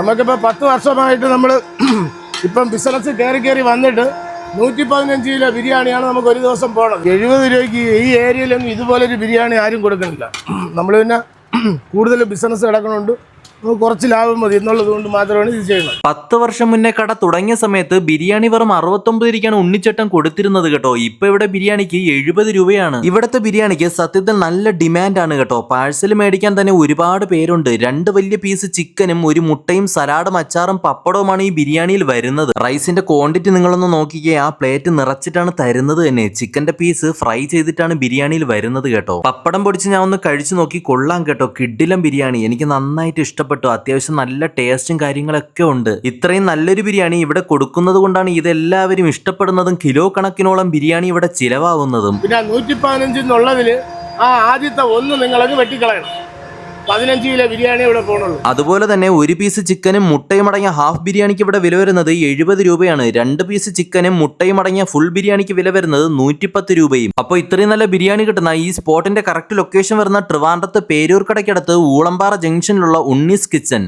നമുക്കിപ്പോൾ 10 വർഷമായിട്ട് നമ്മൾ ഇപ്പം ബിസിനസ് കയറി വന്നിട്ട് 115 കിലോ ബിരിയാണിയാണ് നമുക്ക് ഒരു ദിവസം പോകണം. 70 രൂപയ്ക്ക് ഈ ഏരിയയിലൊന്നും ഇതുപോലൊരു ബിരിയാണി ആരും കൊടുക്കുന്നില്ല. നമ്മൾ പിന്നെ കൂടുതൽ ബിസിനസ് കിടക്കണുണ്ട്, കുറച്ച് ലാഭം മതി എന്നുള്ളത് കൊണ്ട് മാത്രമാണ് ഇത് ചെയ്യുന്നത്. 10 വർഷം മുന്നേ കട തുടങ്ങിയ സമയത്ത് ബിരിയാണി വെറും 69 രൂപയ്ക്കാണ് ഉണ്ണിച്ചട്ടം കൊടുത്തിരുന്നത് കേട്ടോ. ഇപ്പൊ ഇവിടെ ബിരിയാണിക്ക് 70 രൂപയാണ്. ഇവിടുത്തെ ബിരിയാണിക്ക് സത്യത്തിൽ നല്ല ഡിമാൻഡാണ് കേട്ടോ. പാഴ്സൽ മേടിക്കാൻ തന്നെ ഒരുപാട് പേരുണ്ട്. 2 വലിയ പീസ് ചിക്കനും ഒരു മുട്ടയും സലാഡും അച്ചാറും പപ്പടവുമാണ് ഈ ബിരിയാണിയിൽ വരുന്നത്. റൈസിന്റെ ക്വാണ്ടിറ്റി നിങ്ങളൊന്ന് നോക്കിക്കേ, ആ പ്ലേറ്റ് നിറച്ചിട്ടാണ് തരുന്നത് തന്നെ. ചിക്കന്റെ പീസ് ഫ്രൈ ചെയ്തിട്ടാണ് ബിരിയാണിയിൽ വരുന്നത് കേട്ടോ. പപ്പടം പൊടിച്ച് ഞാൻ ഒന്ന് കഴിച്ചു നോക്കി, കൊള്ളാം കേട്ടോ. കിഡിലം ബിരിയാണി, എനിക്ക് നന്നായിട്ട് ഇഷ്ടപ്പെട്ടു. അത്യാവശ്യം നല്ല ടേസ്റ്റും കാര്യങ്ങളൊക്കെ ഉണ്ട്. ഇത്രയും നല്ലൊരു ബിരിയാണി ഇവിടെ കൊടുക്കുന്നത് കൊണ്ടാണ് ഇതെല്ലാവരും ഇഷ്ടപ്പെടുന്നതും കിലോ കണക്കിനോളം ബിരിയാണി ഇവിടെ ചിലവാകുന്നതും. പിന്നെ 115 എന്നുള്ളതിൽ ആദ്യത്തെ ഒന്ന് നിങ്ങളൊക്കെ വെട്ടിക്കളയണം. 15 കിലോ ബിരിയാണി ഇവിടെ പോകണുള്ളൂ. അതുപോലെ തന്നെ ഒരു പീസ് ചിക്കനും മുട്ടയും അടങ്ങിയ ഹാഫ് ബിരിയാണിക്ക് ഇവിടെ വില വരുന്നത് 70 രൂപയാണ്. 2 പീസ് ചിക്കനും മുട്ടയും അടങ്ങിയ ഫുൾ ബിരിയാണിക്ക് വില വരുന്നത് 110 രൂപയും. അപ്പോൾ ഇത്രയും നല്ല ബിരിയാണി കിട്ടുന്ന ഈ സ്പോട്ടിന്റെ കറക്റ്റ് ലൊക്കേഷൻ വരുന്ന ട്രിവാൻഡ്രത്ത് പേരൂർക്കടയ്ക്കടുത്ത് ഊളമ്പാറ ജംഗ്ഷനിലുള്ള ഉണ്ണീസ് കിച്ചൻ.